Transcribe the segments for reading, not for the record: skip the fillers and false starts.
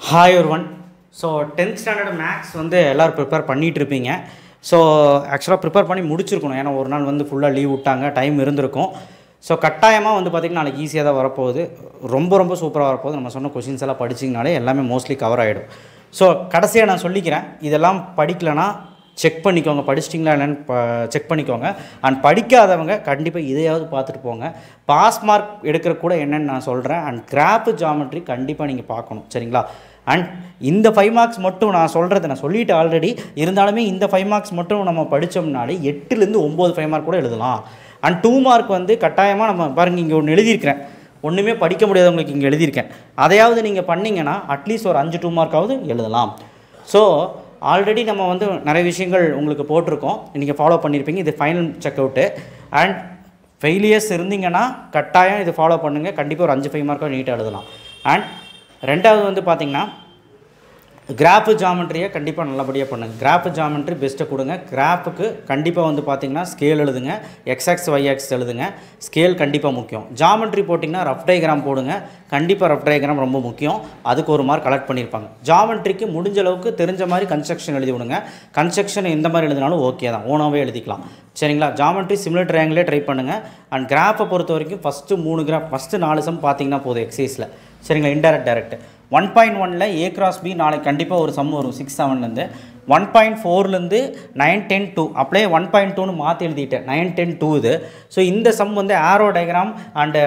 Hi everyone. So 10th standard maths வந்து எல்லாரும் prepare பண்ணிட்டு இருப்பீங்க. ஸோ ஆக்சுவலாக ப்ரிப்பேர் பண்ணி முடிச்சிருக்கணும். ஏன்னா ஒரு நாள் வந்து ஃபுல்லாக லீவ் விட்டாங்க, டைம் இருந்திருக்கும். ஸோ கட்டாயமாக வந்து பார்த்திங்கன்னா நாளைக்கு ஈஸியாக தான் வரப்போகுது, ரொம்ப சூப்பராக வரப்போகுது. நம்ம சொன்ன கொஷின்ஸ் எல்லாம் படிச்சிங்கனாலே எல்லாமே மோஸ்ட்லி கவர் ஆகிடும். ஸோ கடைசியாக நான் சொல்லிக்கிறேன், இதெல்லாம் படிக்கலைன்னா செக் பண்ணிக்கோங்க, படிச்சிட்டிங்களா என்னென்னு செக் பண்ணிக்கோங்க. அண்ட் படிக்காதவங்க கண்டிப்பாக இதையாவது பார்த்துட்டு போங்க. பாஸ் மார்க் எடுக்கிற கூட என்னென்னு நான் சொல்கிறேன். அண்ட் கிராஃப் ஜாமெட்ரி கண்டிப்பாக நீங்கள் பார்க்கணும், சரிங்களா? அண்ட் இந்த 5 மார்க்ஸ் மட்டும் நான் சொல்கிறது நான் சொல்லிவிட்டு ஆல்ரெடி, இருந்தாலுமே இந்த 5 மார்க்ஸ் மட்டும் நம்ம படித்தோம்னாலே 8லேருந்து 9 5 மார்க் கூட எழுதலாம். அண்ட் 2 மார்க் வந்து கட்டாயமாக நம்ம பாருங்கள், இங்கே ஒன்று எழுதியிருக்கிறேன், ஒன்றுமே படிக்க முடியாதவங்களுக்கு இங்கே எழுதியிருக்கேன். அதையாவது நீங்கள் பண்ணிங்கன்னா அட்லீஸ்ட் ஒரு 5 2 மார்க்காவது எழுதலாம். ஸோ ஆல்ரெடி நம்ம வந்து நிறைய விஷயங்கள் உங்களுக்கு போட்டிருக்கோம், நீங்கள் ஃபாலோ பண்ணியிருப்பீங்க. இது final check out. And failures இருந்தீங்கன்னா கட்டாயம் இது ஃபாலோ பண்ணுங்கள், கண்டிப்பாக ஒரு 5 5 மார்க்காக நீட்டாக எழுதலாம். அண்ட் ரெண்டாவது வந்து பார்த்திங்கன்னா கிராஃப் ஜாமெட்ரியை கண்டிப்பாக நல்லபடியாக பண்ணுங்கள். கிராஃப் ஜாமெட்ரி பெஸ்ட்டை கொடுங்க. கிராஃபுக்கு கண்டிப்பாக வந்து பார்த்திங்கன்னா ஸ்கேல் எழுதுங்க, எக்ஸ்ஆக்ஸ் ஒய்ஆக்ஸ் எழுதுங்க. ஸ்கேல் கண்டிப்பாக முக்கியம். ஜாமெட்ரி போட்டிங்கன்னா ரஃப் டயக்ராம் போடுங்க, கண்டிப்பாக ரஃப் டயக்ராம் ரொம்ப முக்கியம். அதுக்கு ஒரு மார்க் கலெக்ட் பண்ணியிருப்பாங்க. ஜாமெட்ரிக்கு முடிஞ்ச அளவுக்கு தெரிஞ்ச மாதிரி கன்ஸ்ட்ரக்ஷன் எழுதி விடுங்க. கன்ஸ்ட்ரக்ஷன் எந்த மாதிரி எழுதினாலும் ஓகே தான், ஓனாகவே எழுதிக்கலாம், சரிங்களா? ஜாமெட்ரி சிமிலர் ட்ரையாங்கிளே ட்ரை பண்ணுங்கள். அண்ட் கிராஃபை பொறுத்த வரைக்கும் ஃபஸ்ட்டு 3 கிராஃப், ஃபஸ்ட்டு 4 சம் பார்த்தீங்கன்னா போதும் எக்ஸைஸில், சரிங்களா? இன்டைரக்ட் டைரக்ட் 1.1ல் A cross B நாளைக்கு கண்டிப்பாக ஒரு சம் வரும் 6 7லேருந்து. 1.4லேருந்து 9 10 2 அப்படியே 1.2ன்னு மாற்றி எழுதிட்டேன், 9 10 2 இது. ஸோ இந்த சம் வந்து arrow diagram and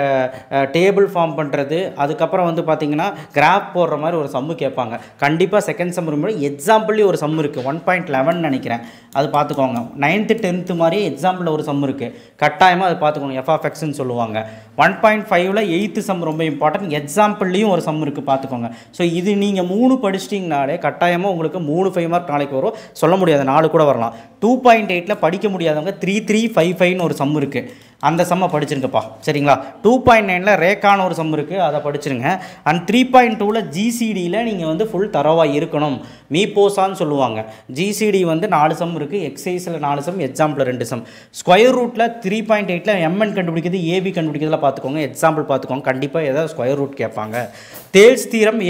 table form பண்ணுறது, அதுக்கப்புறம் வந்து பார்த்திங்கன்னா கிராஃப் போடுற மாதிரி ஒரு சம்மு கேட்பாங்க. கண்டிப்பாக செகண்ட் சம் ரொம்ப எக்ஸாம்பிள்லேயும் ஒரு சம் இருக்குது, 1.11 நினைக்கிறேன், அது பார்த்துக்கோங்க. 9th 10th மாதிரி எக்ஸாம்பிளில் ஒரு சம் இருக்குது, கட்டாயமாக அது பார்த்துக்கோங்க, FFXன்னு சொல்லுவாங்க. 1.5ல் 8th சம் ரொம்ப இம்பார்ட்டன்ட், எக்ஸாம்பிள்லேயும் ஒரு சம் இருக்குது, பார்த்துக்கோங்க. ஸோ இது நீங்கள் 3 படிச்சிட்டிங்கனாலே கட்டாயமாக உங்களுக்கு 3 5 மார்க் நாளைக்கு வரும். சொல்ல முடியாது, 4 கூட வரலாம். 2.8ல் படிக்க முடியாதவங்க 3 3 5 5ன்னு ஒரு சம் இருக்குது, அந்த சம்மை படிச்சிருங்கப்பா, சரிங்களா? 2.9ல் ரேக்கான ஒரு சம் இருக்குது, அதை படிச்சிருங்க. அண்ட் 3.2ல் ஜிசிடியில் நீங்கள் வந்து ஃபுல் தரவாக இருக்கணும், மீபோசான்னு சொல்லுவாங்க. ஜிசிடி வந்து 4 சம் இருக்குது, எக்ஸைஸில் 4 சம், எக்ஸாம்பிள் 2 சம். ஸ்கொயர் ரூட்டில் 3.8ல் MN கண்டுபிடிக்கிறது, ஏபி கண்டுபிடிக்கிறதுல பார்த்துக்கோங்க, எக்ஸாம்பிள் பார்த்துக்கோங்க. கண்டிப்பாக ஏதாவது ஸ்கொயர் ரூட் கேட்பாங்க. தேல்ஸ் தீரம்,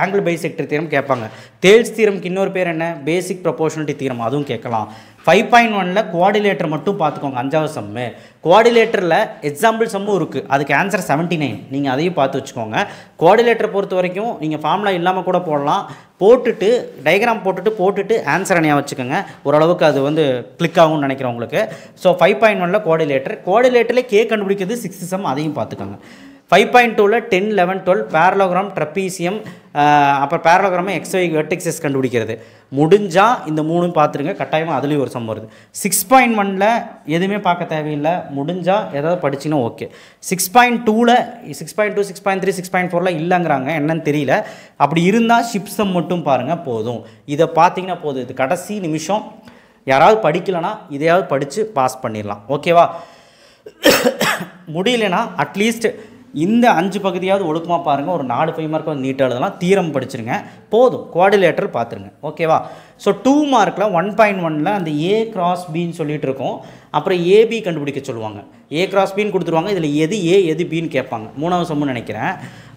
ஆங்கிள் பைசெக்டர் தீரம் கேட்பாங்க. தேல்ஸ் தீரம்க்கு இன்னொரு பேர் என்ன? பேசிக் ப்ரொபோர்ஷனலிட்டி தீரம், அதுவும் கேட்கலாம். 5.1ல் குவாடிலேட்டர் மட்டும் பார்த்துக்கோங்க, 5வது சம்மு. குவாடிலேட்டரில் எக்ஸாம்பிள் சம்மும் இருக்குது, அதுக்கு ஆன்சர் 79, நீங்கள் அதையும் பார்த்து வச்சுக்கோங்க. குவாடிலேட்டரை பொறுத்த வரைக்கும் நீங்கள் ஃபார்முலா இல்லாமல் கூட போடலாம், போட்டுட்டு டயக்ராம் போட்டுட்டு ஆன்சரை ஞாபகம் வச்சுக்கோங்க, ஓரளவுக்கு அது வந்து கிளிக் ஆகும்னு நினைக்கிறேன் உங்களுக்கு. ஸோ 5.1ல் குவாடிலேட்டரில் கே கண்டுபிடிக்கிறது 6th சம், அதையும் பார்த்துக்கோங்க. 5.2ல் 10 11 12 பேரலோகிராம், ட்ரப்பீசியம், அப்புறம் பேரலோகிராமை XY வெர்டெக்ஸஸ் கண்டுபிடிக்கிறது. முடிஞ்சால் இந்த 3 பார்த்துருங்க, கட்டாயமாக அதுலேயும் ஒரு சம் வருது. 6.1ல் எதுவுமே பார்க்க தேவையில்லை, முடிஞ்சால் ஏதாவது படிச்சிங்கன்னா ஓகே. 6.2ல் 6.2 6.3 6.4ல் இல்லைங்கிறாங்க, என்னன்னு தெரியல. அப்படி இருந்தால் ஷிப் சம் மட்டும் பாருங்கள், போதும். இதை பார்த்தீங்கன்னா போதும். இது கடைசி நிமிஷம், யாராவது படிக்கலைன்னா இதையாவது படித்து பாஸ் பண்ணிடலாம், ஓகேவா? முடியலனா அட்லீஸ்ட் இந்த 5 பகுதியாவது ஒழுக்கமாக பாருங்கள், ஒரு 4 5 மார்க் வந்து நீட்டாக எழுதலாம். தீரம் படிச்சிருங்க, போதும். குவாடிலேட்டர் பார்த்துருங்க, ஓகேவா? ஸோ 2 மார்க்கில் 1.1ல் அந்த A cross Bன்னு சொல்லிட்டு இருக்கோம், அப்புறம் AB கண்டுபிடிக்க சொல்லுவாங்க. A cross Bன்னு கொடுத்துருவாங்க, இதில் எது A எது Bன்னு கேட்பாங்க, 3வது சம்முன்னு நினைக்கிறேன்,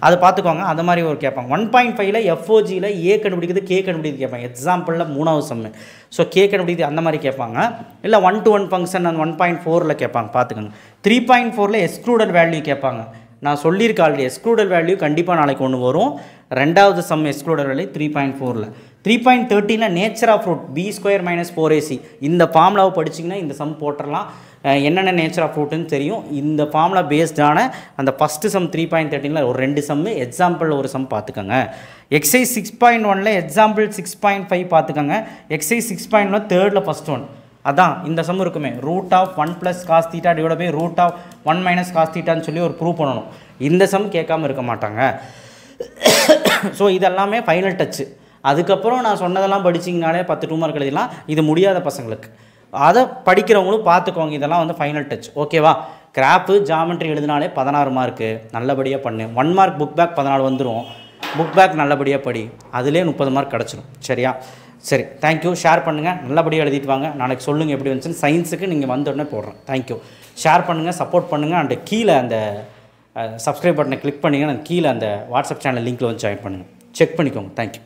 அதை பார்த்துக்கோங்க. அந்த மாதிரி ஒரு கேட்பாங்க. 1.5ல் FOGயில் A கண்டுபிடிக்கிறது K கண்டுபிடிக்கிறது கேட்பாங்க, எக்ஸாம்பிளில் 3வது சம்மு. ஸோ K கண்டுபிடிக்கிறது அந்த மாதிரி கேட்பாங்க. இல்லை 1-to-1 ஃபங்க்ஷன் அந்த 1.4ல் கேட்பாங்க, பார்த்துக்கோங்க. 3.4ல் எக்ஸ்க்ளூடட் வேல்யூ கேட்பாங்க. நான் சொல்லியிருக்க ஆல்ரெடி எக்ஸ்க்ளூடட் வேல்யூ கண்டிப்பாக நாளைக்கு ஒன்று வரும். 2வது சம் எக்ஸ்க்ளூடட் வேல்யூ 3.4ல். 3.13ல் nature of root B² - 4AC, இந்த ஃபார்முலாவை படிச்சிங்கன்னா இந்த சம் போட்டுடலாம். என்னென்ன நேச்சர் ஆஃப் ரூட்டுன்னு தெரியும். இந்த ஃபார்முலா பேஸ்டான அந்த ஃபஸ்ட்டு சம் 3.13ல் ஒரு 2 சம்மு, எக்ஸாம்பிள் ஒரு சம் பார்த்துக்கோங்க. எக்ஸைஸ் 6.1ல் எக்ஸாம்பிள் 6.5 பார்த்துக்கோங்க. எக்ஸைஸ் 6.1 3ல் ஃபஸ்ட் ஒன், அதான் இந்த சம் இருக்குமே, root of 1 + cos θ / root of 1 - cos θன்னு சொல்லி ஒரு ப்ரூவ் பண்ணணும். இந்த சம் கேட்காமல் இருக்க மாட்டாங்க. ஸோ இதெல்லாமே ஃபைனல் டச்சு. அதுக்கப்புறம் நான் சொன்னதெல்லாம் படிச்சிங்கனாலே 10 2 மார்க் எழுதிடலாம். இது முடியாத பசங்களுக்கு, அதை படிக்கிறவங்களும் பார்த்துக்கோங்க, இதெல்லாம் வந்து ஃபைனல் டச், ஓகேவா? கிராஃபு ஜாமெட்ரி எழுதினாலே 16 மார்க்கு, நல்லபடியாக பண்ணு. 1 மார்க் புக் பேக் 14 வந்துடும், புக் பேக் நல்லபடியாக படி, அதிலே 30 மார்க் கிடச்சிடும், சரியா? சரி, தேங்க்யூ. ஷேர் பண்ணுங்கள், நல்லபடியாக எழுதிட்டு வாங்க. நாளைக்கு சொல்லுங்கள் எப்படி வந்துச்சுன்னு. சயின்ஸுக்கு நீங்கள் வந்தோடனே போடுறேன். தேங்க்யூ. ஷேர் பண்ணுங்கள், சப்போர்ட் பண்ணுங்கள். அண்ட் கீழே அந்த சப்ஸ்கிரைப் பட்டனை கிளிக் பண்ணிங்கன்னா கீழே அந்த வாட்ஸ்அப் சேனல் லிங்க்கில் வந்து ஜாயின் பண்ணுங்கள். செக் பண்ணிக்கோங்க. தேங்க்யூ.